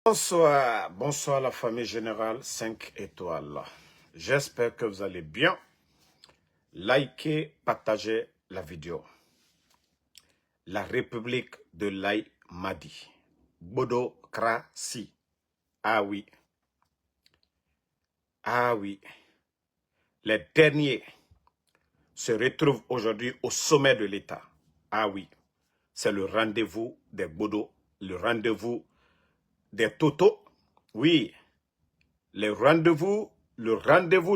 Bonsoir, bonsoir la famille générale 5 étoiles. J'espère que vous allez bien. Likez, partagez la vidéo. La République de l'Aï Madi. Bodocratie. Ah oui. Ah oui. Les derniers se retrouvent aujourd'hui au sommet de l'État. Ah oui. C'est le rendez-vous des Bodo, le rendez-vous des Toto. Oui. Le rendez-vous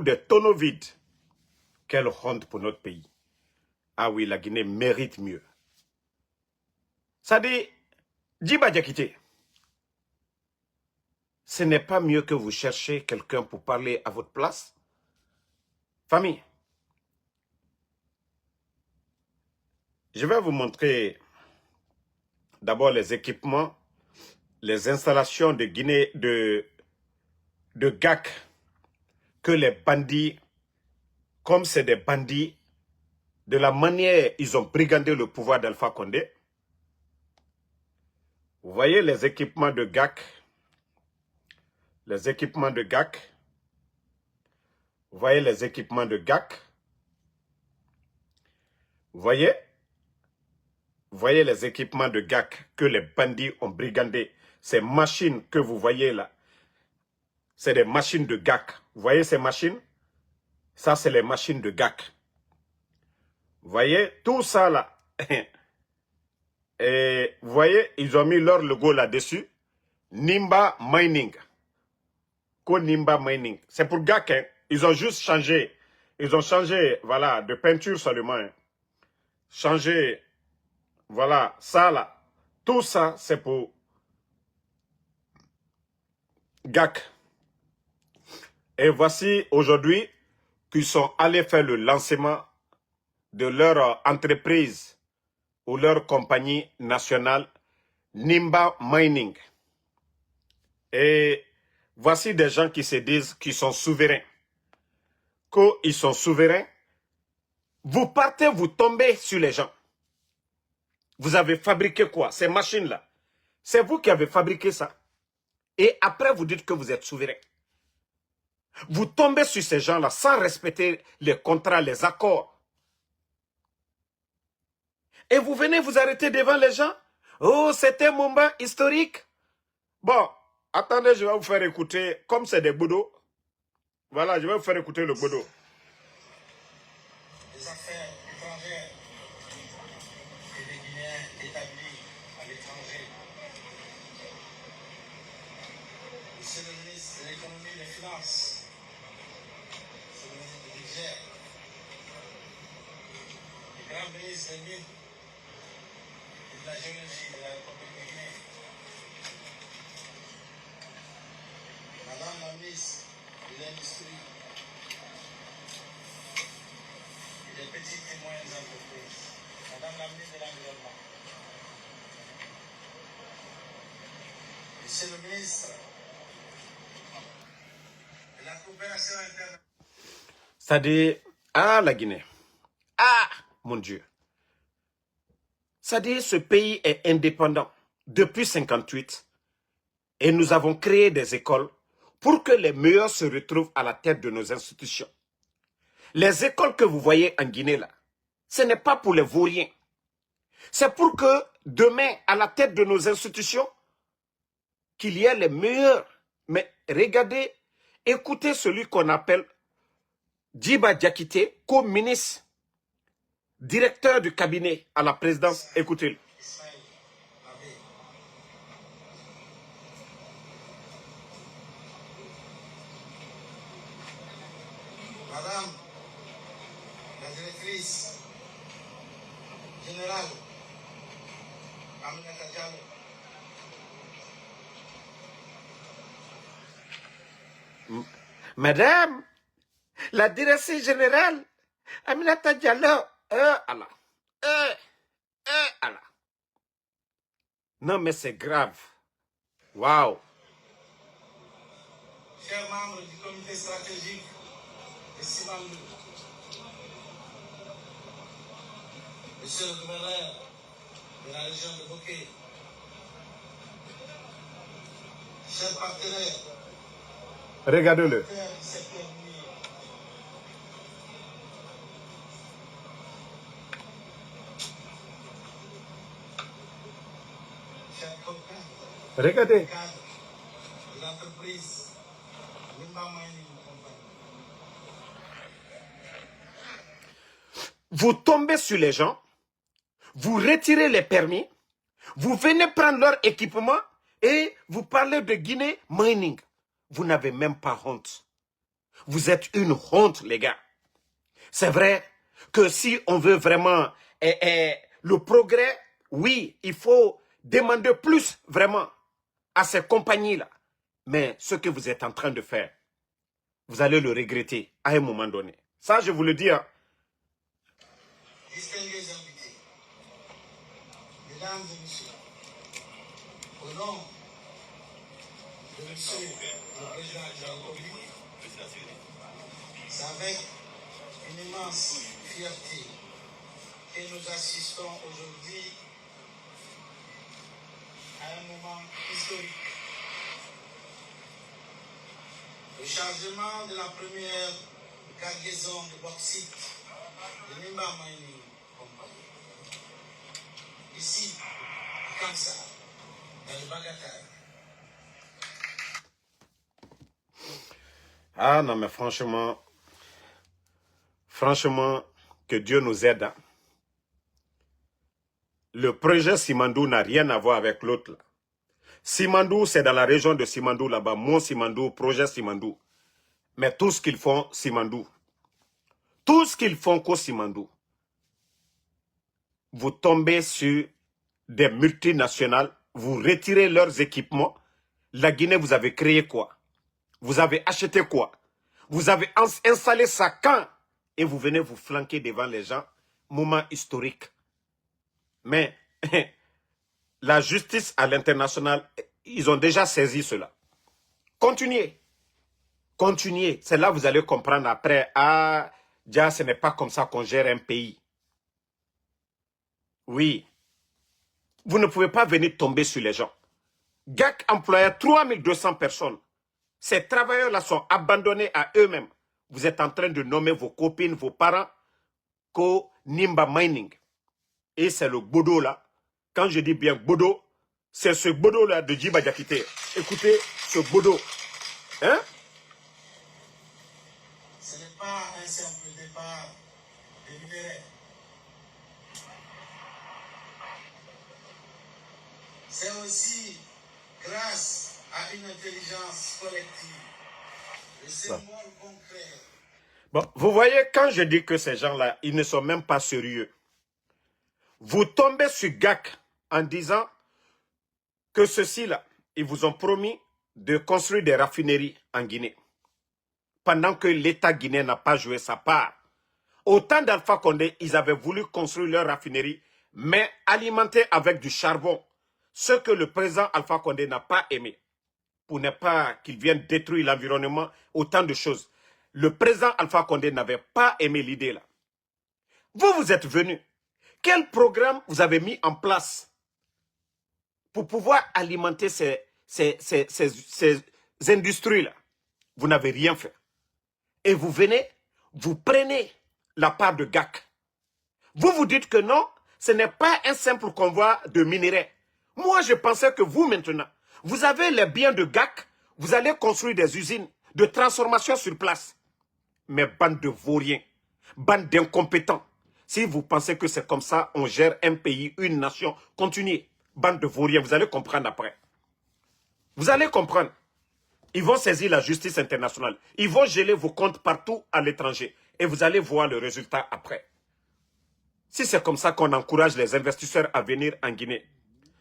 des tonneaux vides. Quelle honte pour notre pays. Ah oui, la Guinée mérite mieux. Ça dit, Djiba Diakité, ce n'est pas mieux que vous cherchez quelqu'un pour parler à votre place? Famille, je vais vous montrer d'abord les équipements, les installations de Guinée, de GAC, que les bandits, comme c'est des bandits, de la manière ils ont brigandé le pouvoir d'Alpha Condé. Vous voyez les équipements de GAC, les équipements de GAC. Vous voyez les équipements de GAC. Vous voyez les équipements de GAC que les bandits ont brigandés. Ces machines que vous voyez là, c'est des machines de GAC. Vous voyez ces machines? Ça, c'est les machines de GAC. Vous voyez tout ça là. Et vous voyez, ils ont mis leur logo là-dessus. Nimba Mining. Nimba Mining. C'est pour GAC. Hein. Ils ont juste changé. Ils ont changé, voilà, de peinture seulement. Hein. Changé, voilà, ça là. Tout ça, c'est pour GAC. Et voici aujourd'hui qu'ils sont allés faire le lancement de leur entreprise ou leur compagnie nationale Nimba Mining. Et voici des gens qui se disent qu'ils sont souverains. Qu'ils sont souverains. Vous partez, vous tombez sur les gens. Vous avez fabriqué quoi? Ces machines-là. C'est vous qui avez fabriqué ça. Et après, vous dites que vous êtes souverain. Vous tombez sur ces gens-là sans respecter les contrats, les accords. Et vous venez vous arrêter devant les gens. Oh, c'était un moment historique. Bon, attendez, je vais vous faire écouter, comme c'est des bodos. Voilà, je vais vous faire écouter le bodo. Les affaires étrangères et les Guinéens établis à l'étranger. Monsieur le ministre de l'économie et des finances, monsieur le ministre du budget, le grand ministre des mines et de la géologie de la République de Guinée, madame la ministre de l'industrie et des petites et moyennes entreprises, madame la ministre de l'environnement, monsieur le ministre de la coopération internationale. C'est-à-dire, ah la Guinée, ah mon Dieu. C'est-à-dire, ce pays est indépendant depuis 1958 et nous avons créé des écoles pour que les meilleurs se retrouvent à la tête de nos institutions. Les écoles que vous voyez en Guinée là, ce n'est pas pour les vauriens. C'est pour que demain, à la tête de nos institutions, qu'il y ait les meilleurs. Mais regardez, écoutez celui qu'on appelle Djiba Diakité, co-ministre, directeur du cabinet à la présidence. Écoutez-le. Madame la directrice générale, Aminata Diallo. Madame, la directrice générale, Aminata Diallo, Allah. Allah. Non, mais c'est grave. Waouh. Chers membres du comité stratégique de Simandou, monsieur le gouverneur de la région de Bokeh, chers partenaires, Regardez-le. acteurs du secteur minier, chers copains, Regardez. cadres de l'entreprise Nimba Mining Company. Vous tombez sur les gens, vous retirez les permis, vous venez prendre leur équipement et vous parlez de Guinée Mining. Vous n'avez même pas honte. Vous êtes une honte, les gars. C'est vrai que si on veut vraiment le progrès, oui, il faut demander plus vraiment à ces compagnies-là. Mais ce que vous êtes en train de faire, vous allez le regretter à un moment donné. Ça, je vous le dis. Hein. Distingués invités, mesdames et messieurs, au nom de monsieur le président de la République, c'est avec une immense fierté que nous assistons aujourd'hui à un moment historique. Le chargement de la première cargaison de bauxite de Nimba Mining Company. Ici, à Kamsa, dans le Bagatal. Ah non, mais franchement, que Dieu nous aide. Hein. Le projet Simandou n'a rien à voir avec l'autre. Là. Simandou, c'est dans la région de Simandou, là-bas. Mon Simandou, projet Simandou. Mais tout ce qu'ils font, Simandou. Tout ce qu'ils font qu'au Simandou. Vous tombez sur des multinationales, vous retirez leurs équipements. La Guinée, vous avez créé quoi? Vous avez acheté quoi? Vous avez installé ça quand? Et vous venez vous flanquer devant les gens. Moment historique. Mais la justice à l'international, ils ont déjà saisi cela. Continuez. Continuez. C'est là que vous allez comprendre après. Ah, déjà, ce n'est pas comme ça qu'on gère un pays. Oui. Vous ne pouvez pas venir tomber sur les gens. GAC employait 3200 personnes. Ces travailleurs-là sont abandonnés à eux-mêmes. Vous êtes en train de nommer vos copines, vos parents, qu'au Nimba Mining. Et c'est le Bodo là. Quand je dis bien Bodo, c'est ce Bodo là de Djiba Diakité. Écoutez, ce Bodo. Hein? Ce n'est pas un simple départ des minerais. C'est aussi grâce à une intelligence collective. Le symbole concret. Bon, vous voyez, quand je dis que ces gens-là, ils ne sont même pas sérieux. Vous tombez sur GAC en disant que ceux-ci-là, ils vous ont promis de construire des raffineries en Guinée. Pendant que l'État guinéen n'a pas joué sa part. Au temps d'Alpha Condé, ils avaient voulu construire leur raffinerie, mais alimentée avec du charbon. Ce que le président Alpha Condé n'a pas aimé. Pour ne pas qu'il vienne détruire l'environnement, autant de choses. Le président Alpha Condé n'avait pas aimé l'idée là. Vous êtes venu. Quel programme vous avez mis en place pour pouvoir alimenter ces industries-là? Vous n'avez rien fait. Et vous venez, vous prenez la part de GAC. Vous vous dites que non, ce n'est pas un simple convoi de minerais. Moi, je pensais que vous, maintenant, vous avez les biens de GAC, vous allez construire des usines de transformation sur place. Mais bande de vauriens, bande d'incompétents. Si vous pensez que c'est comme ça, on gère un pays, une nation, continuez. Bande de vauriens, vous allez comprendre après. Vous allez comprendre. Ils vont saisir la justice internationale. Ils vont geler vos comptes partout à l'étranger. Et vous allez voir le résultat après. Si c'est comme ça qu'on encourage les investisseurs à venir en Guinée,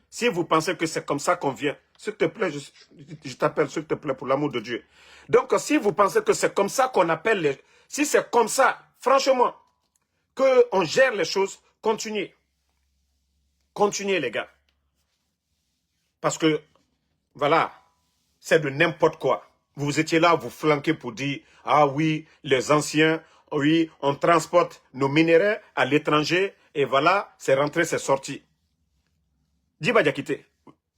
si vous pensez que c'est comme ça qu'on vient, s'il te plaît, je t'appelle, s'il te plaît, pour l'amour de Dieu. Donc, si vous pensez que c'est comme ça qu'on appelle les... Si c'est comme ça, franchement, qu'on gère les choses, continuez. Continuez, les gars. Parce que, voilà, c'est de n'importe quoi. Vous étiez là, vous flanquez pour dire, ah oui, les anciens, oui, on transporte nos minéraux à l'étranger, et voilà, c'est rentré, c'est sorti. Djiba Diakité,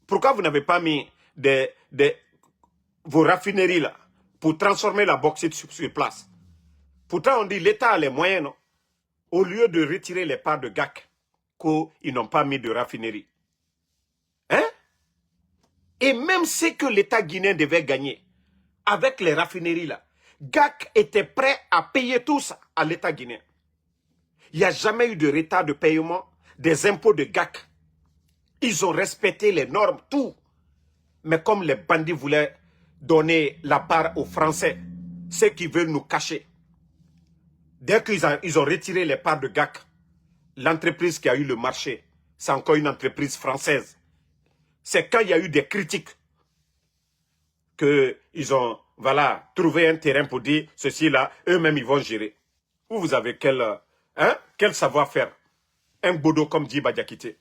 pourquoi vous n'avez pas mis des vos raffineries là, pour transformer la bauxite sur place. Pourtant, on dit l'État a les moyens, non? Au lieu de retirer les parts de GAC, qu'ils n'ont pas mis de raffinerie. Hein? Et même ce que l'État guinéen devait gagner, avec les raffineries là, GAC était prêt à payer tout ça à l'État guinéen. Il n'y a jamais eu de retard de paiement des impôts de GAC. Ils ont respecté les normes, tout. Mais comme les bandits voulaient donner la part aux Français, ceux qui veulent nous cacher, dès qu'ils ont retiré les parts de GAC, l'entreprise qui a eu le marché, c'est encore une entreprise française. C'est quand il y a eu des critiques qu'ils ont trouvé un terrain pour dire ceci là, eux-mêmes ils vont gérer. Vous avez quel savoir-faire? Un bodo comme dit Badiakité.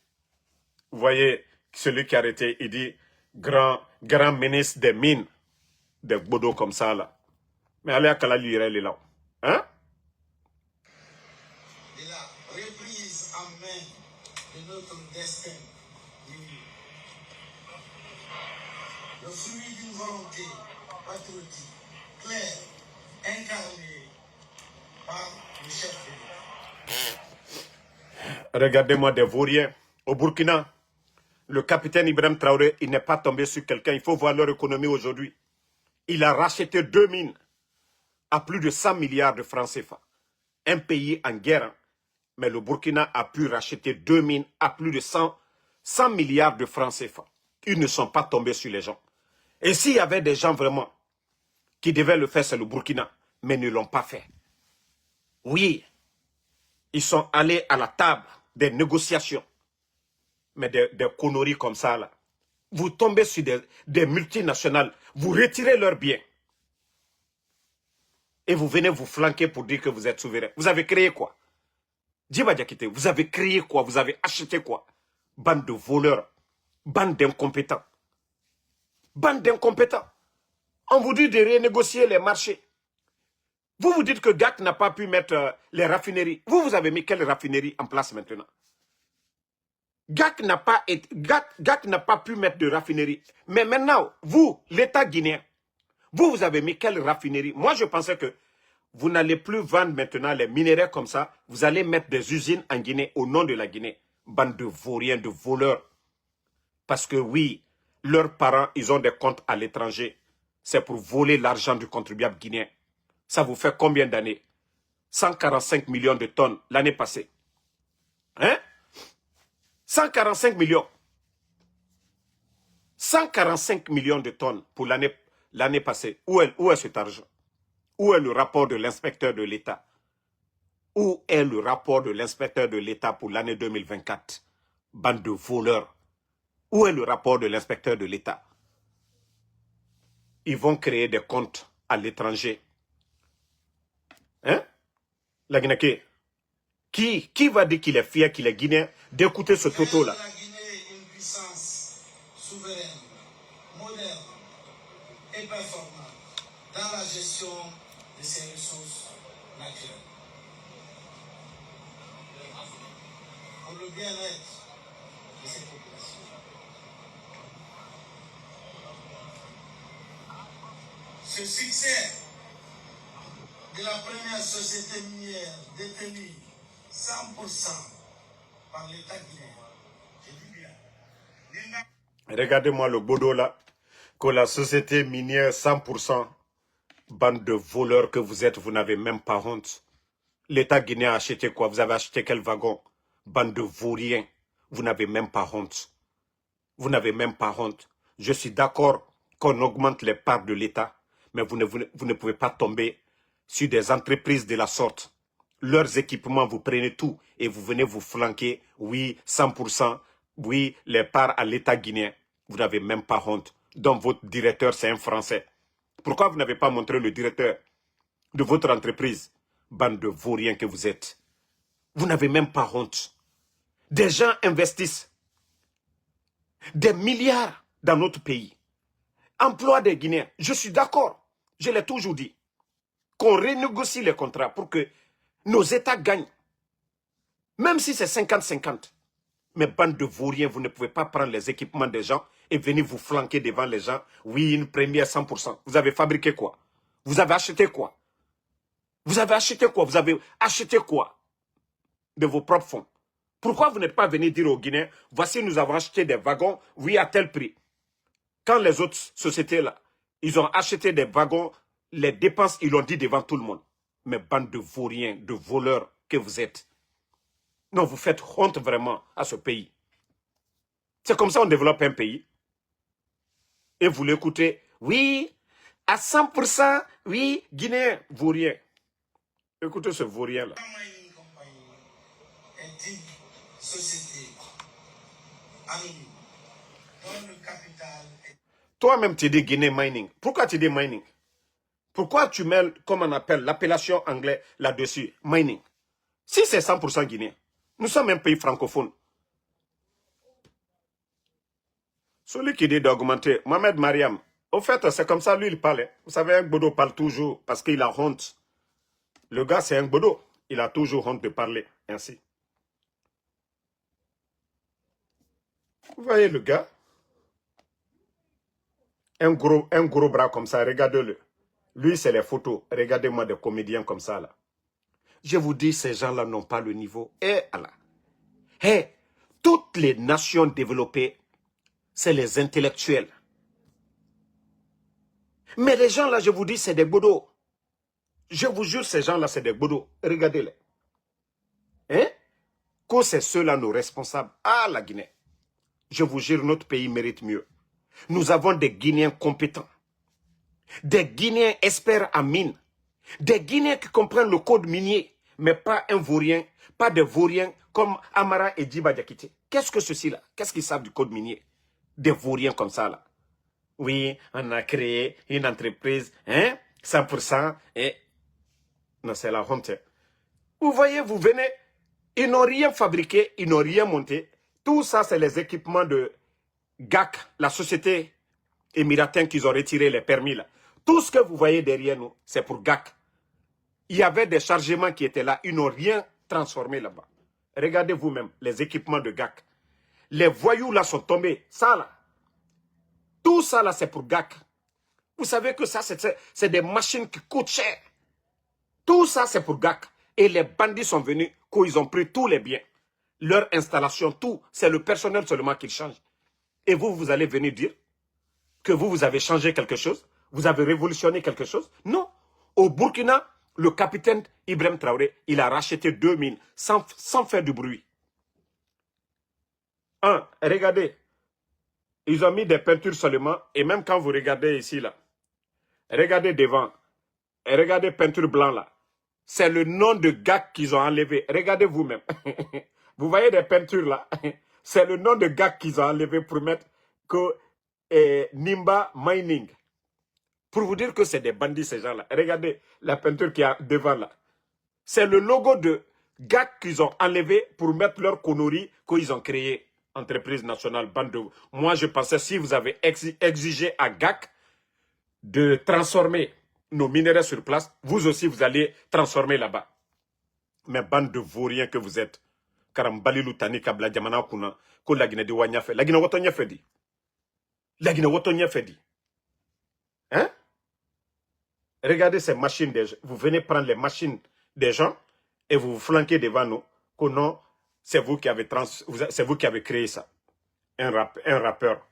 Vous voyez, celui qui a arrêté, il dit grand ministre des mines, des bodos comme ça là. Mais allez à Kala lire les là. Hein? De la reprise en main de notre destin. Le fruit d'une volonté patriotique, claire, incarnée par le chef de l'État. Regardez-moi des vauriens. Au Burkina, le capitaine Ibrahim Traoré, il n'est pas tombé sur quelqu'un. Il faut voir leur économie aujourd'hui. Il a racheté 2 mines à plus de 100 milliards de francs CFA. Un pays en guerre. Hein. Mais le Burkina a pu racheter 2 mines à plus de 100 milliards de francs CFA. Ils ne sont pas tombés sur les gens. Et s'il y avait des gens vraiment qui devaient le faire, c'est le Burkina. Mais ne l'ont pas fait. Oui, ils sont allés à la table des négociations. Mais des conneries comme ça, là. Vous tombez sur des multinationales, vous retirez leurs biens. Et vous venez vous flanquer pour dire que vous êtes souverain. Vous avez créé quoi? Djiba Diakité, vous avez créé quoi? Vous avez acheté quoi? Bande de voleurs, bande d'incompétents. Bande d'incompétents. On vous dit de renégocier les marchés. Vous vous dites que GAC n'a pas pu mettre les raffineries. Vous avez mis quelle raffinerie en place maintenant? GAC n'a pas pu mettre de raffinerie. Mais maintenant, vous, l'État guinéen, vous avez mis quelle raffinerie? Moi, je pensais que vous n'allez plus vendre maintenant les minéraux comme ça. Vous allez mettre des usines en Guinée au nom de la Guinée. Bande de vauriens, de voleurs. Parce que oui, leurs parents, ils ont des comptes à l'étranger. C'est pour voler l'argent du contribuable guinéen. Ça vous fait combien d'années? 145 millions de tonnes l'année passée. Hein? 145 millions. 145 millions de tonnes pour l'année passée. Où est cet argent? Où est le rapport de l'inspecteur de l'État? Où est le rapport de l'inspecteur de l'État pour l'année 2024? Bande de voleurs. Où est le rapport de l'inspecteur de l'État? Ils vont créer des comptes à l'étranger. Hein? La Guinée, qui va dire qu'il est fier, qu'il est guinéen, d'écouter ce toto-là? La Guinée est une puissance souveraine, moderne et performante dans la gestion de ses ressources naturelles. Pour le bien-être de ses populations. Ce succès de la première société minière détenue 100% par l'État guinéen. Je dis bien. Regardez-moi le bodo là, que la société minière 100%, bande de voleurs que vous êtes, vous n'avez même pas honte. L'État guinéen a acheté quoi? Vous avez acheté quel wagon? Bande de vauriens, vous n'avez même pas honte. Vous n'avez même pas honte. Je suis d'accord qu'on augmente les parts de l'État, mais vous ne pouvez pas tomber sur des entreprises de la sorte. Leurs équipements, vous prenez tout et vous venez vous flanquer, oui, 100%, oui, les parts à l'État guinéen. Vous n'avez même pas honte. Donc votre directeur, c'est un Français. Pourquoi vous n'avez pas montré le directeur de votre entreprise? Bande de vauriens que vous êtes. Vous n'avez même pas honte. Des gens investissent des milliards dans notre pays. Emploi des Guinéens. Je suis d'accord. Je l'ai toujours dit. Qu'on renégocie les contrats pour que nos États gagnent. Même si c'est 50-50. Mais bande de vauriens, vous ne pouvez pas prendre les équipements des gens et venir vous flanquer devant les gens. Oui, une première 100%. Vous avez fabriqué quoi? Vous avez acheté quoi? Vous avez acheté quoi? Vous avez acheté quoi de vos propres fonds? Pourquoi vous n'êtes pas venu dire aux Guinéens, voici, nous avons acheté des wagons, oui, à tel prix. Quand les autres sociétés-là, ils ont acheté des wagons, les dépenses, ils l'ont dit devant tout le monde. Mais bande de vauriens, de voleurs que vous êtes. Non, vous faites honte vraiment à ce pays. C'est comme ça qu'on développe un pays. Et vous l'écoutez, oui, à 100%, oui, Guinéen, vaurien. Écoutez ce vaurien-là. Mining Company est une société anonyme dont le capital est... Toi-même, tu dis Guinée Mining. Pourquoi tu dis mining? Pourquoi tu mets, comme on appelle, l'appellation anglaise là-dessus, mining? Si c'est 100% guinéen, nous sommes un pays francophone. Celui qui dit d'augmenter, Mohamed Mariam, au fait, c'est comme ça, lui, il parle. Vous savez, un Bodo parle toujours parce qu'il a honte. Le gars, c'est un Bodo. Il a toujours honte de parler ainsi. Vous voyez le gars? Un gros bras comme ça, regardez-le. Lui, c'est les photos. Regardez-moi des comédiens comme ça, là. Je vous dis, ces gens-là n'ont pas le niveau. Eh, Allah. Eh, toutes les nations développées, c'est les intellectuels. Mais les gens là, je vous dis, c'est des bodos. Je vous jure, ces gens-là, c'est des bodos. Regardez-les. Hein? Que c'est ceux-là nos responsables. Ah, la Guinée. Je vous jure, notre pays mérite mieux. Nous avons des Guinéens compétents. Des Guinéens experts en mine. Des Guinéens qui comprennent le code minier. Mais pas un vaurien, pas des vauriens comme Amara et Djiba Diakité. Qu'est-ce que ceci-là? Qu'est-ce qu'ils savent du code minier? Des vauriens comme ça, là. Oui, on a créé une entreprise, hein, 100%, et... Non, c'est la honte. Vous voyez, vous venez, ils n'ont rien fabriqué, ils n'ont rien monté. Tout ça, c'est les équipements de GAC, la société émiratin qu'ils ont retiré les permis, là. Tout ce que vous voyez derrière nous, c'est pour GAC. Il y avait des chargements qui étaient là, ils n'ont rien transformé là-bas. Regardez vous-même, les équipements de GAC. Les voyous là sont tombés, ça là. Tout ça là, c'est pour GAC. Vous savez que ça, c'est des machines qui coûtent cher. Tout ça, c'est pour GAC. Et les bandits sont venus, qu'ils ont pris tous les biens. Leur installation, tout, c'est le personnel seulement qui change. Et vous, vous allez venir dire que vous avez changé quelque chose, vous avez révolutionné quelque chose. Non. Au Burkina, le capitaine Ibrahim Traoré, il a racheté 2 mines sans faire du bruit. Regardez. Ils ont mis des peintures seulement. Et même quand vous regardez ici, là, regardez devant. Et regardez peinture blanc, là. C'est le nom de GAC qu'ils ont enlevé. Regardez vous-même. Vous voyez des peintures, là. C'est le nom de GAC qu'ils ont enlevé pour mettre que Nimba Mining. Pour vous dire que c'est des bandits, ces gens-là. Regardez la peinture qu'il y a devant, là. C'est le logo de GAC qu'ils ont enlevé pour mettre leur connerie qu'ils ont créé. Entreprise nationale, bande de... Moi, je pensais, si vous avez exigé à GAC de transformer nos minéraux sur place, vous aussi, vous allez transformer là-bas. Mais bande de vauriens que vous êtes. Karambali Lutani Kabla Djamana Kuna, ko la Guinée de Wanya fait. La Guinée Wotonia fait dit. La Guinée Wotonia fait dit. Hein? Regardez ces machines des gens. Vous venez prendre les machines des gens et vous vous flanquez devant nous. Que non, c'est vous qui avez créé ça. Un rappeur.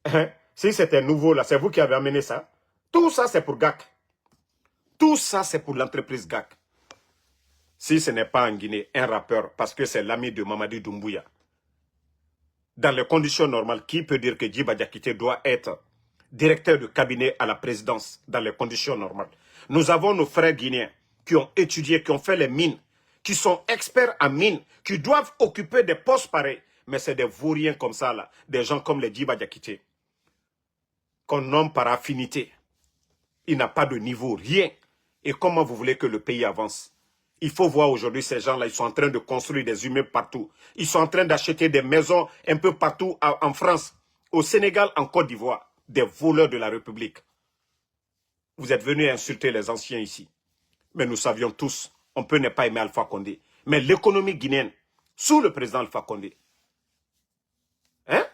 Hein? Si c'était nouveau là, c'est vous qui avez amené ça. Tout ça, c'est pour GAC. Tout ça, c'est pour l'entreprise GAC. Si ce n'est pas en Guinée, un rappeur, parce que c'est l'ami de Mamadi Doumbouya. Dans les conditions normales, qui peut dire que Djiba Diakité doit être directeur de cabinet à la présidence dans les conditions normales? Nous avons nos frères guinéens qui ont étudié, qui ont fait les mines, qui sont experts en mines, qui doivent occuper des postes pareils. Mais c'est des vauriens comme ça, là, des gens comme les Djiba Diakité, qu'on nomme par affinité. Il n'a pas de niveau, rien. Et comment vous voulez que le pays avance? Il faut voir aujourd'hui ces gens-là, ils sont en train de construire des immeubles partout. Ils sont en train d'acheter des maisons un peu partout en France, au Sénégal, en Côte d'Ivoire. Des voleurs de la République. Vous êtes venus insulter les anciens ici. Mais nous savions tous, on peut ne pas aimer Alpha Condé. Mais l'économie guinéenne, sous le président Alpha Condé, hein?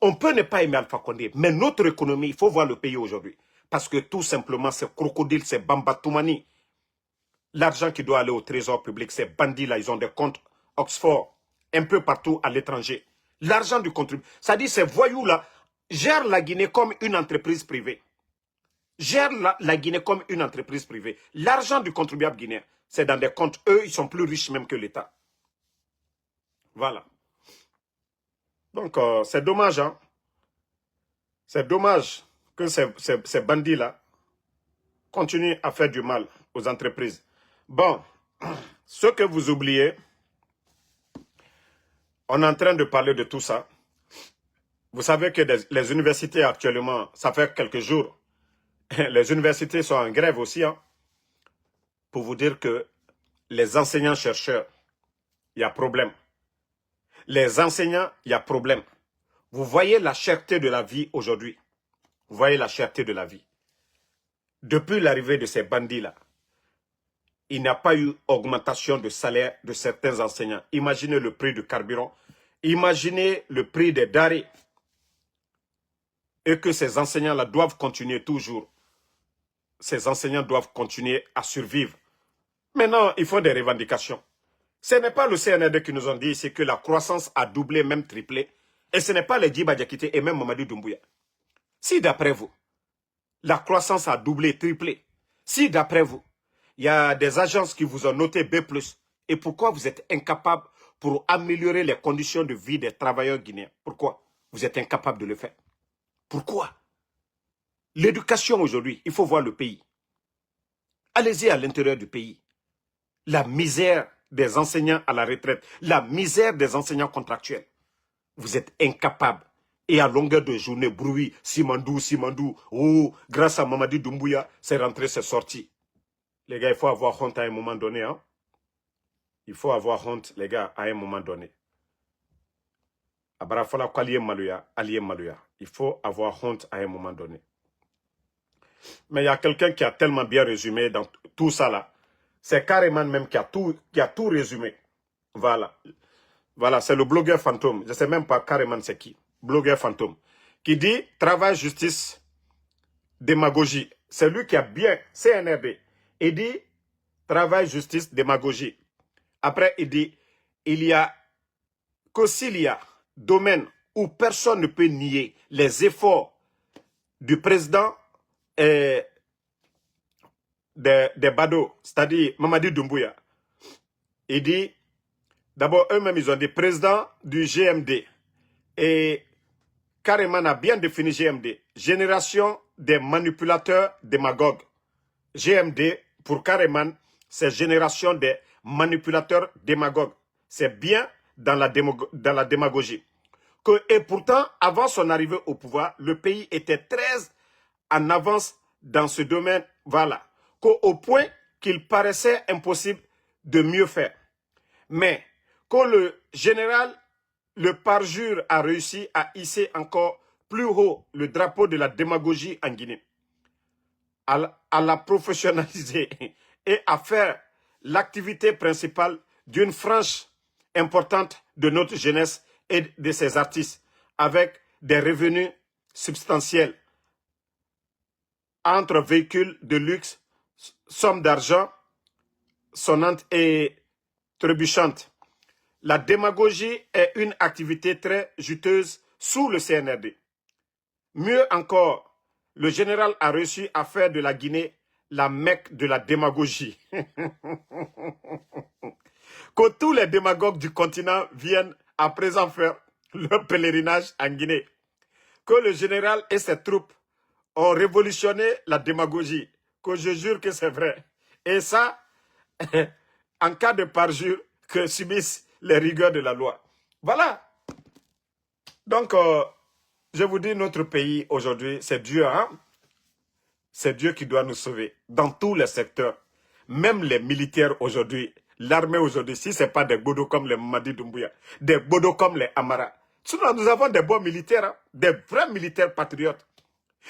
On peut ne pas aimer Alpha Condé, mais notre économie, il faut voir le pays aujourd'hui. Parce que tout simplement, c'est crocodile, c'est Bamba Toumani. L'argent qui doit aller au trésor public, ces bandits-là, ils ont des comptes Oxford, un peu partout à l'étranger. L'argent du contribuable, c'est-à-dire ces voyous-là gèrent la Guinée comme une entreprise privée. Gèrent la Guinée comme une entreprise privée. L'argent du contribuable guinéen, c'est dans des comptes. Eux, ils sont plus riches même que l'État. Voilà. Donc, c'est dommage, hein. C'est dommage que ces bandits-là continuent à faire du mal aux entreprises. Bon, ce que vous oubliez, on est en train de parler de tout ça. Vous savez que les universités actuellement, ça fait quelques jours, les universités sont en grève aussi, hein, pour vous dire que les enseignants-chercheurs, il y a problème. Les enseignants, il y a problème. Vous voyez la cherté de la vie aujourd'hui. Vous voyez la cherté de la vie. Depuis l'arrivée de ces bandits-là, il n'y a pas eu augmentation de salaire de certains enseignants. Imaginez le prix du carburant. Imaginez le prix des denrées. Et que ces enseignants-là doivent continuer toujours. Ces enseignants doivent continuer à survivre. Maintenant, il faut des revendications. Ce n'est pas le CNRD qui nous ont dit ici que la croissance a doublé, même triplé. Et ce n'est pas les Djiba Diakité et même Mamadou Doumbouya. Si d'après vous, la croissance a doublé, triplé, si d'après vous, il y a des agences qui vous ont noté B+, et pourquoi vous êtes incapable pour améliorer les conditions de vie des travailleurs guinéens? Pourquoi vous êtes incapable de le faire? Pourquoi? L'éducation aujourd'hui, il faut voir le pays. Allez-y à l'intérieur du pays. La misère des enseignants à la retraite, la misère des enseignants contractuels. Vous êtes incapables. Et à longueur de journée, bruit, Simandou, Simandou, oh, grâce à Mamadi Doumbouya, c'est rentré, c'est sorti. Les gars, il faut avoir honte à un moment donné. Hein? Il faut avoir honte, les gars, à un moment donné. Abarafala Kwaliye Maluya, Aliye Maluya. Il faut avoir honte à un moment donné. Mais il y a quelqu'un qui a tellement bien résumé dans tout ça là. C'est carrément même qui a tout résumé. Voilà. Voilà, c'est le blogueur fantôme. Je ne sais même pas carrément c'est qui. Blogueur fantôme. Qui dit travail, justice, démagogie. C'est lui qui a bien CNRD. Il dit travail, justice, démagogie. Après, il dit il y a que s'il y a domaine où personne ne peut nier les efforts du président des Bado, c'est-à-dire Mamadi Doumbouya. Il dit, d'abord eux-mêmes ils ont dit président du GMD. Et Kareman a bien défini GMD. Génération des manipulateurs démagogues. GMD, pour Kareman, c'est génération des manipulateurs démagogues. C'est bien dans la démagogie. Et pourtant, avant son arrivée au pouvoir, le pays était très en avance dans ce domaine. Voilà. Au point qu'il paraissait impossible de mieux faire. Mais quand le général, le parjure, a réussi à hisser encore plus haut le drapeau de la démagogie en Guinée, à la professionnaliser et à faire l'activité principale d'une frange importante de notre jeunesse et de ses artistes, avec des revenus substantiels entre véhicules de luxe, sommes d'argent sonnantes et trébuchantes. La démagogie est une activité très juteuse sous le CNRD. Mieux encore, le général a réussi à faire de la Guinée la Mecque de la démagogie. Que tous les démagogues du continent viennent à présent faire leur pèlerinage en Guinée. Que le général et ses troupes ont révolutionné la démagogie. Que je jure que c'est vrai. Et ça, en cas de parjure, que subissent les rigueurs de la loi. Voilà. Donc, je vous dis, notre pays aujourd'hui, c'est Dieu, hein? C'est Dieu qui doit nous sauver dans tous les secteurs. Même les militaires aujourd'hui, l'armée aujourd'hui, si ce n'est pas des bodos comme les Mamadi Doumbouya, des bodos comme les Amara. Sinon, nous avons des bons militaires, hein? Des vrais militaires patriotes.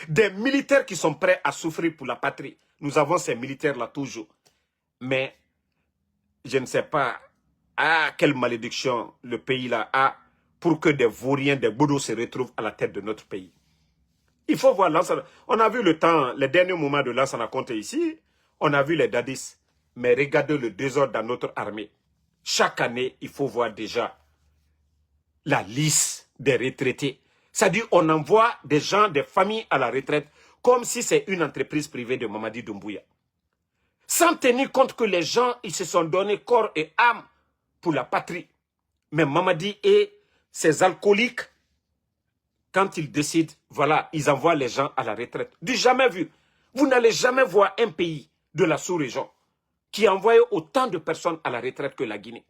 Des militaires qui sont prêts à souffrir pour la patrie. Nous avons ces militaires-là toujours. Mais je ne sais pas quelle malédiction le pays-là a pour que des vauriens, des bouddhos se retrouvent à la tête de notre pays. Il faut voir Lansana. On a vu le temps, les derniers moments de Lansana Conté ici. On a vu les dadis. Mais regardez le désordre dans notre armée. Chaque année, il faut voir déjà la liste des retraités. C'est-à-dire on envoie des gens, des familles à la retraite comme si c'est une entreprise privée de Mamadi Doumbouya. Sans tenir compte que les gens, ils se sont donnés corps et âme pour la patrie. Mais Mamadi et ses alcooliques, quand ils décident, voilà, ils envoient les gens à la retraite. Du jamais vu. Vous n'allez jamais voir un pays de la sous-région qui a envoyé autant de personnes à la retraite que la Guinée.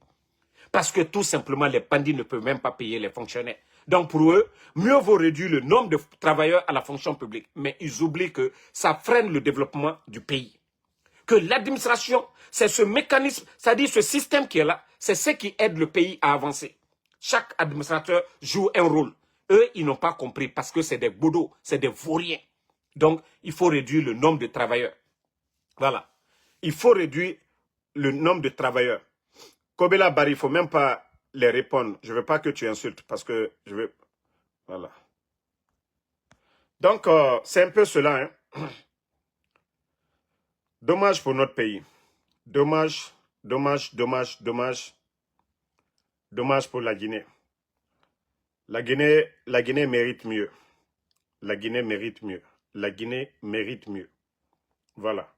Parce que tout simplement, les bandits ne peuvent même pas payer les fonctionnaires. Donc pour eux, mieux vaut réduire le nombre de travailleurs à la fonction publique. Mais ils oublient que ça freine le développement du pays. Que l'administration, c'est ce mécanisme, c'est-à-dire ce système qui est là, c'est ce qui aide le pays à avancer. Chaque administrateur joue un rôle. Eux, ils n'ont pas compris parce que c'est des bouddhos, c'est des vauriens. Donc, il faut réduire le nombre de travailleurs. Voilà. Il faut réduire le nombre de travailleurs. Kobela Bari, il ne faut même pas les répondre. Je ne veux pas que tu insultes parce que je veux... Voilà. Donc, c'est un peu cela. Hein. Dommage pour notre pays. Dommage, dommage, dommage, dommage. Dommage pour la Guinée. La Guinée mérite mieux. La Guinée mérite mieux. La Guinée mérite mieux. Voilà.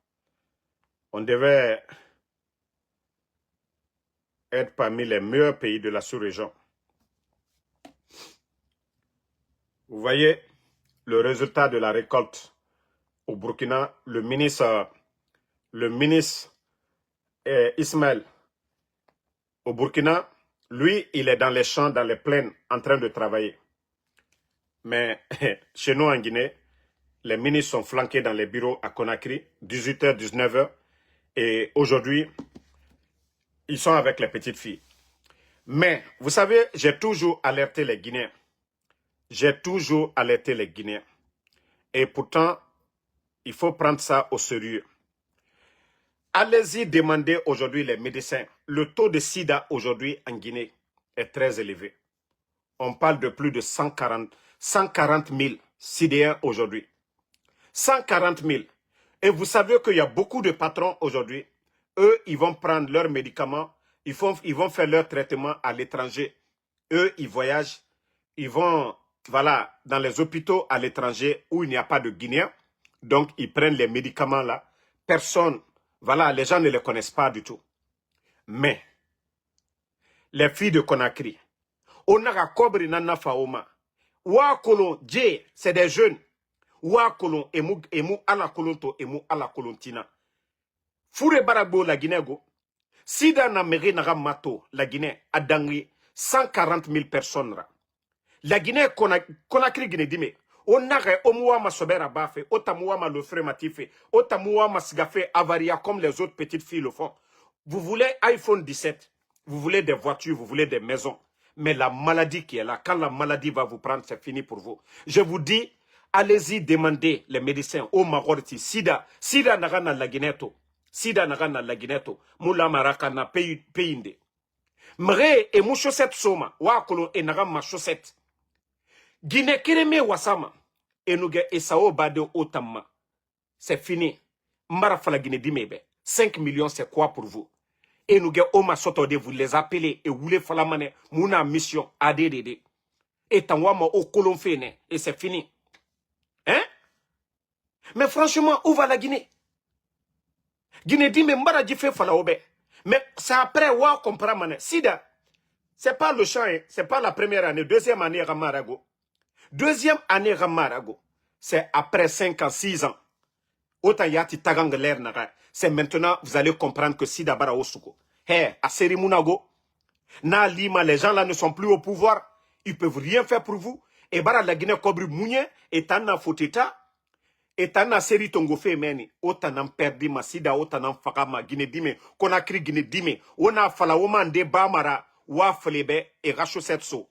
On devait être parmi les meilleurs pays de la sous-région. Vous voyez le résultat de la récolte au Burkina. Le ministre Ismaël au Burkina, lui, il est dans les champs, dans les plaines, en train de travailler. Mais chez nous en Guinée, les ministres sont flanqués dans les bureaux à Conakry, 18h, 19h. Et aujourd'hui, ils sont avec les petites filles. Mais, vous savez, j'ai toujours alerté les Guinéens. J'ai toujours alerté les Guinéens. Et pourtant, il faut prendre ça au sérieux. Allez-y demander aujourd'hui les médecins. Le taux de sida aujourd'hui en Guinée est très élevé. On parle de plus de 140 000 sidéens aujourd'hui. 140 000. Et vous savez qu'il y a beaucoup de patrons aujourd'hui. Eux, ils vont prendre leurs médicaments. Ils vont faire leur traitement à l'étranger. Eux, ils voyagent. Ils vont, voilà, dans les hôpitaux à l'étranger où il n'y a pas de Guinéens. Donc, ils prennent les médicaments là. Personne, voilà, les gens ne les connaissent pas du tout. Mais, les filles de Conakry, Onaga Kobri Nana Faoma, Wakolon, Dje, c'est des jeunes. Wakolon, emu ala kolonto, emu ala kolontina. Fure Baragbo, la Guinée, go. Sida na meri naga mato, la Guinée, a dangri 140 000 personnes. La Guinée, Conakry Guinée, dime. Onaga, omuwa ma sobera bafe, otamuwa ma lofre matife, otamuwa ma sigafe avaria comme les autres petites filles le font. Vous voulez iPhone 17, vous voulez des voitures, vous voulez des maisons. Mais la maladie qui est là, quand la maladie va vous prendre, c'est fini pour vous. Je vous dis, allez-y demander les médecins au Magoriti, Sida nagana la Guinéto, Sida nagana la Guinéto, Moula Maraka na payinde. Mre et mou chaussette soma, wakolo et nagama chaussette. Guinée Kireme Wasama, et nous et Sao Bade Otama. C'est fini. Mbarafala Guinée Dimebe. 5 millions, c'est quoi pour vous? Et nous Oma Sotode, vous les appelez et vous les falamane, mouna mission, ADDD. Et Tangwama au colon fene, et c'est fini. Hein? Mais franchement, où va la Guinée? Guinée dit, mais Mbara fait falaobe. Mais c'est après, wa comprendre, Sida, c'est pas le champ, c'est pas la première année, deuxième année, Ramarago. Deuxième année, Ramarago. C'est après 5 ans, 6 ans. Otayati Tagang l'air naga. C'est maintenant, vous allez comprendre que Sida Bara Osuko. Hé, à Serimunago, na Lima, les gens là ne sont plus au pouvoir. Ils peuvent rien faire pour vous. Et Bara la Guinée Kobri Mounye, et Tana Foteta, et Tana Seri Tongo Femeni, Otanam Perdi ma Sida, Otanam Fakama, Guinée Dime, Konakri Guinée Dime, Ona Falaoman de Bamara, Waflebe, et Rachosetso.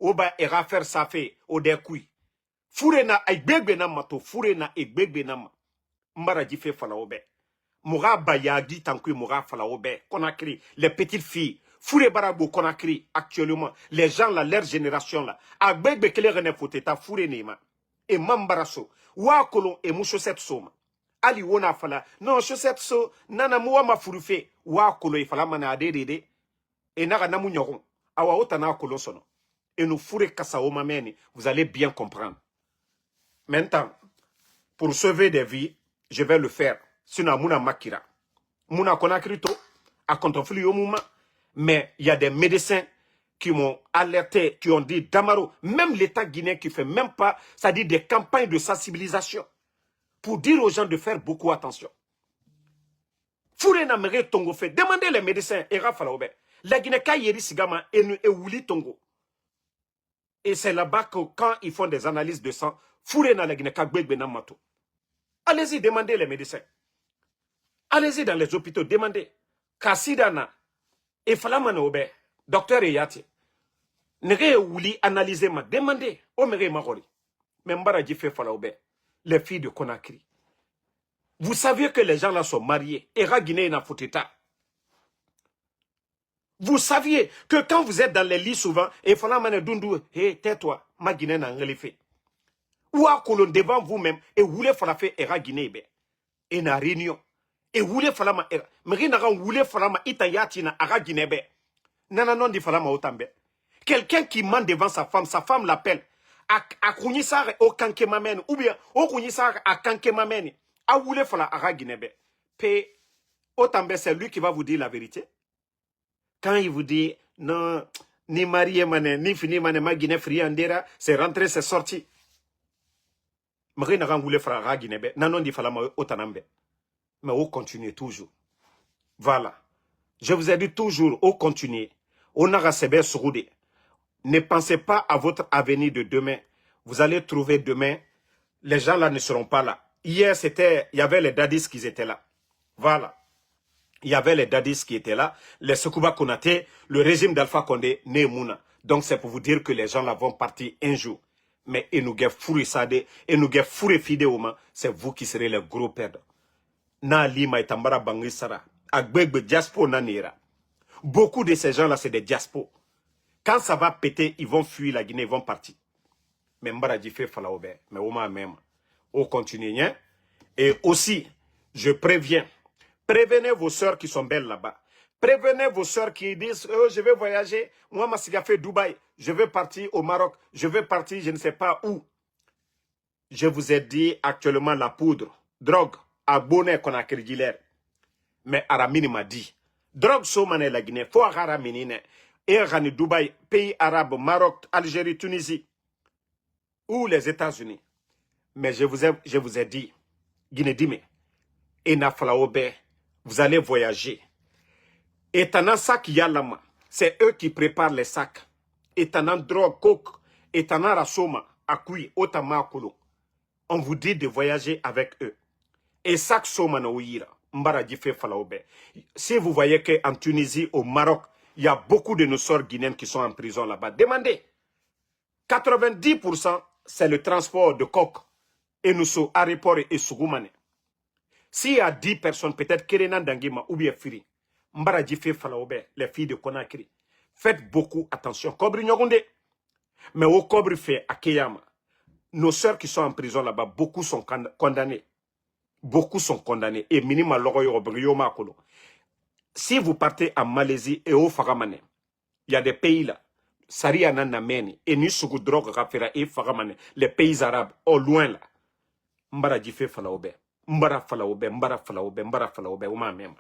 Oba et Rafer Safe, Odekui. Furena ay begbenam mato, Furena et begbenam. Mbara jife falaobe. Moura bayagi tankui moura falaobe. Conakry, les petites filles. Fouré Barabo Conakry, actuellement, les gens là, leur génération là, Agbegbe Kele René Foteta, Fouré Nema, et Mambaraso, Wakolon et Mouchosset Soma. Ali Wona Fala, non, Chosset So, Nana Mouama Furufe, Wakolo et Fala Mana Adede, et Nara Namunyoron, Awa Otana Kolon Sono. Et nous Fouré Kassaoma Meni, vous allez bien comprendre. Maintenant, pour sauver des vies, je vais le faire. Sinon, Mouna Makira. Mouna Conakry to, à Contrefli au moment. Mais il y a des médecins qui m'ont alerté, qui ont dit, Damaro, même l'État guinéen qui fait même pas, ça dit des campagnes de sensibilisation pour dire aux gens de faire beaucoup attention. Fouré Namere Tongo fait, demandez les médecins, et Rafalaoube. La Guinée Kayeri Sigama et Wuli Tongo. Et c'est là-bas que quand ils font des analyses de sang, Fouré na la Guinée Kagbegbe Namato. Allez-y, demandez les médecins. Allez-y dans les hôpitaux, demandez. Kassidana. Et Falamane Obe, docteur Eyati, nere Wuli analyser ma demandez au mere Mahori. Membara Djifé Falaobe, les filles de Conakry. Vous saviez que les gens là sont mariés. Era Guinée na Foteta. Vous saviez que quand vous êtes dans les lits souvent, et Falamane Dundu, hé, tais-toi, ma Guinée n'a rien fait. Ou à Colon devant vous-même, et vous voulez faire Era Guinée, et na réunion. Et vous voulez faire ma era. Mais rien n'a voulu faire ma itayati na Ara Guinée. Nana non di falama otambe. Quelqu'un qui ment devant sa femme l'appelle. A kounisare au kanke mameni. Ou bien, au kounisare à kanke mameni. A voulu fala Ara Guinée. Pe, otambe, c'est lui qui va vous dire la vérité. Quand il vous dit, non, ni marié mané, ni fini mané, ma Guinée friandera, c'est rentré, c'est sorti. Mais rien n'a voulu faire Ara Guinée. Nanon di falama otanambe. Mais on continue toujours. Voilà. Je vous ai dit toujours, on continue. On a Sebe Souroudé. Ne pensez pas à votre avenir de demain. Vous allez trouver demain, les gens là ne seront pas là. Hier, il y avait les dadis qui étaient là. Voilà. Il y avait les dadis qui étaient là, les Sekouba Konaté, le régime d'Alpha Condé, Nemouna. Donc c'est pour vous dire que les gens là vont partir un jour. Mais et nous fourré Sade, et nous fourré Fide Ouma, c'est vous qui serez les gros perdants. Na Lima et Tambara Bangisara, Agbegbe Diaspo Nanera. Beaucoup de ces gens-là, c'est des diaspos. Quand ça va péter, ils vont fuir la Guinée, ils vont partir. Mais Mbara Djifé Falaoube, mais Oma même. On continue, hein? Et aussi, je préviens, prévenez vos sœurs qui sont belles là-bas. Prévenez vos sœurs qui disent, oh, je vais voyager, moi, ma fait Dubaï, je vais partir au Maroc, je vais partir, je ne sais pas où. Je vous ai dit actuellement la poudre, drogue, abonné qu'on a crédit. Mais Aramini m'a dit, drogue somane la Guinée, faut Aramini, et Dubaï, pays arabes, Maroc, Algérie, Tunisie, ou les États-Unis. Mais je vous ai dit, Guinée Dime, et Naflaobe, vous allez voyager. Et t'en sac yalama, c'est eux qui préparent les sacs. Et t'en drogue, coke, et t'en rasoma, akui, otama kolo. On vous dit de voyager avec eux. Et sac soma na ouira, mbara djifé falaobe. Si vous voyez qu'en Tunisie, au Maroc, il y a beaucoup de nos sœurs guinéennes qui sont en prison là-bas. Demandez. 90%, c'est le transport de coke. Et nous sommes à Aéroport et Sougoumane. S'il y a 10 personnes, peut-être Kerenan Dangima ou bien Firi, Mbara Djifé Falaobe, les filles de Conakry, faites beaucoup attention. Kobri Nyogunde. Mais au Kobri fait à Keyama, nos sœurs qui sont en prison là-bas, beaucoup sont condamnées. Beaucoup sont condamnés. Et minima loroyo brioma kolo. Si vous partez en Malaisie et au Faramane, il y a des pays là. Saria Nanameni, et ni Sougou drogue Rafera et Faramane, les pays arabes, au loin là. Mbara Djifé Falaobe. Mbara Falaobe, Mbara Falaobe, Mbara Falaobe, ou même.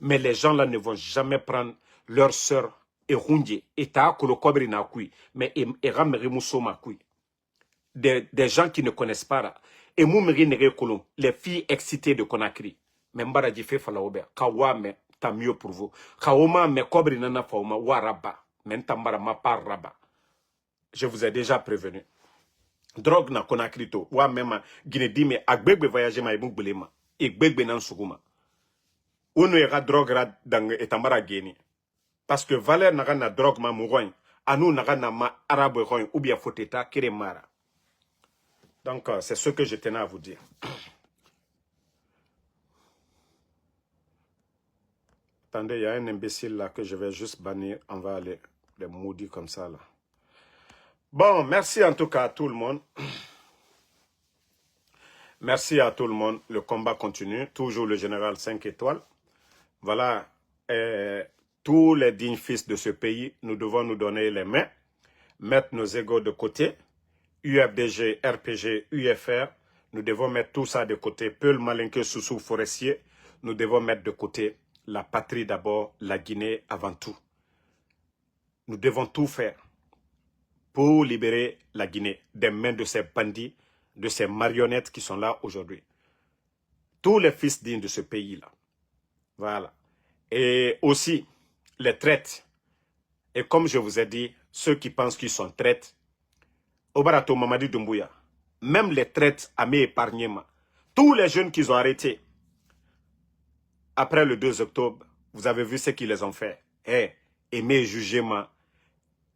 Mais les gens là ne vont jamais prendre leur sœur et Rundje, et Taakolo Kobri na kui, mais et Rameri Moussoma kui. Des gens qui ne connaissent pas là. Et Moumeri Nere Kolon, les filles excitées de Conakry. Mais Mbara Djifé Falaobe, Kawame, tant mieux pour vous. Kawoma, mais Kobri Nana Fauma, Waraba, Mentambara, ma part Raba. Je vous ai déjà prévenu. Drogue na Conakry to, wa même Guinée Dime, Agbegbe voyager ma Ebougbelema, et Gbegbe nan Sougouma. Ono era drogue ra dans Etambara Guinée. Parce que valeur n'a na drogue ma mouroin, anou n'a na ma arabe roin, ou bien Foteta, Keremara. Donc, c'est ce que je tenais à vous dire. Attendez, il y a un imbécile là que je vais juste bannir. On va aller les maudits comme ça là. Bon, merci en tout cas à tout le monde. Merci à tout le monde. Le combat continue. Toujours le général 5 étoiles. Voilà. Tous les dignes fils de ce pays, nous devons nous donner les mains, mettre nos égos de côté. UFDG, RPG, UFR, nous devons mettre tout ça de côté. Peul, Malinke, Soussou, Forestier, nous devons mettre de côté la patrie d'abord, la Guinée avant tout. Nous devons tout faire pour libérer la Guinée des mains de ces bandits, de ces marionnettes qui sont là aujourd'hui. Tous les fils dignes de ce pays-là. Voilà. Et aussi, les traites. Et comme je vous ai dit, ceux qui pensent qu'ils sont traites, Obarato Mamadi Doumbouya, même les traites à m'épargner, tous les jeunes qu'ils ont arrêtés, après le 2 octobre, vous avez vu ce qu'ils les ont fait. Et mes jugements,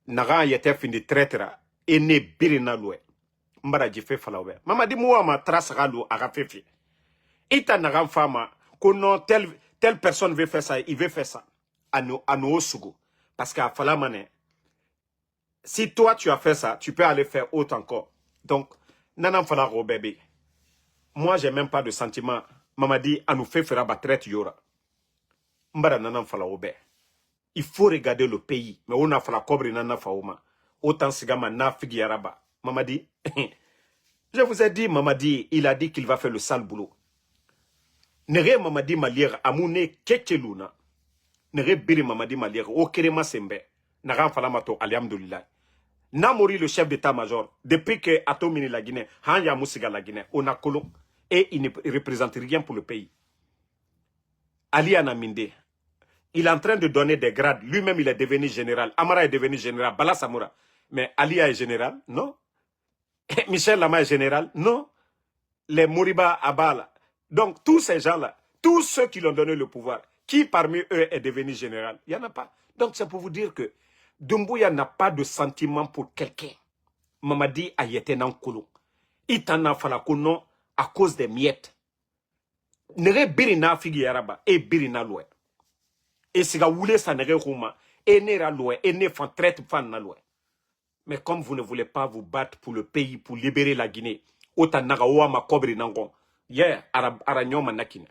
Naga yete fini traître, et ne birina loué. Mbara jife falawe. Mamadi Mouama trace ralo à rafefi. Ita Naga fama, qu'on telle personne veut faire ça, il veut faire ça. À nos osugo. Parce qu'à Falamane, si toi tu as fait ça, tu peux aller faire autre encore. Donc, Nanam Falaro bébé. Moi, j'ai même pas de sentiment. Mamadi, à nous fait faire battre yora. Mbara Nanam Falaro bébé. Il faut regarder le pays. Mais on a fait la cobre nana faoma. Autant sigama na figi araba. Mamadi, je vous ai dit, Mamadi, il a dit qu'il va faire le sale boulot. Nere Mamadi Malière amoune kekeluna. Nere biri Mamadi Malière o kerema sembe. Naran falamato alhamdulillah. Namori le chef d'état-major, depuis que Atomini la Guinée, Hanya Moussiga la Guinée, on a colon et il ne représente rien pour le pays. Ali Anaminde, il est en train de donner des grades. Lui-même, il est devenu général. Amara est devenu général. Bala Samoura. Mais Alia est général? Non. Michel Lama est général? Non. Les Moriba Abala. Donc, tous ces gens-là, tous ceux qui lui ont donné le pouvoir, qui parmi eux est devenu général? Il n'y en a pas. Donc, c'est pour vous dire que Doumbouya n'a pas de sentiment pour quelqu'un. Mamadi a été dans le colon. Il t'en a fallu non à cause des miettes. Nere birina figi yaraba et birina loin. Et si vous voulez ça nere rouma et nera loin et ne fan traite fan na loin. Mais comme vous ne voulez pas vous battre pour le pays, pour libérer la Guinée, autant nagawa ma kobri nangon. Yeah, aranyo manakine.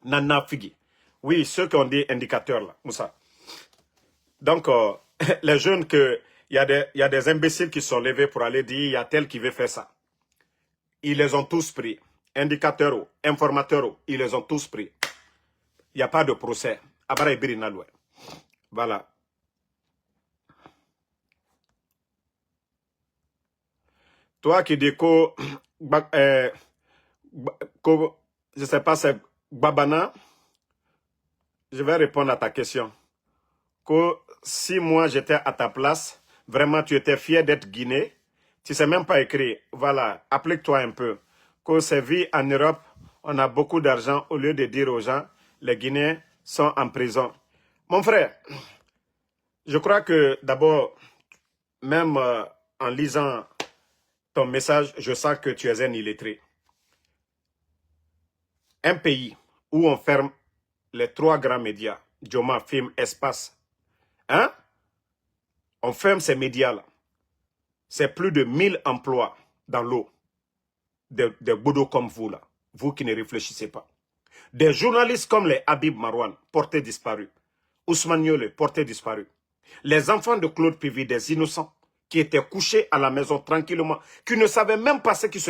Nana figi. Oui, ceux qui ont des indicateurs là, Moussa. Donc, les jeunes il y a des imbéciles qui sont levés pour aller dire, il y a tel qui veut faire ça. Ils les ont tous pris. Indicateurs, informateurs, ils les ont tous pris. Il n'y a pas de procès. Voilà. Toi qui dis que, je ne sais pas, c'est Babana, je vais répondre à ta question. Que si moi j'étais à ta place, vraiment tu étais fier d'être Guinée, tu ne sais même pas écrire. Voilà, applique-toi un peu. Que c'est vie en Europe, on a beaucoup d'argent, au lieu de dire aux gens, les Guinéens sont en prison. Mon frère, je crois que d'abord, même en lisant ton message, je sens que tu es un illettré. Un pays où on ferme les 3 grands médias, Joma, Film, Espace, hein? On ferme ces médias-là. C'est plus de 1000 emplois dans l'eau. Des boudots comme vous, là. Vous qui ne réfléchissez pas. Des journalistes comme les Habib Marwan, portés disparus. Ousmane Yole, portés disparus. Les enfants de Claude Pivi, des innocents, qui étaient couchés à la maison tranquillement, qui ne savaient même pas ce qui se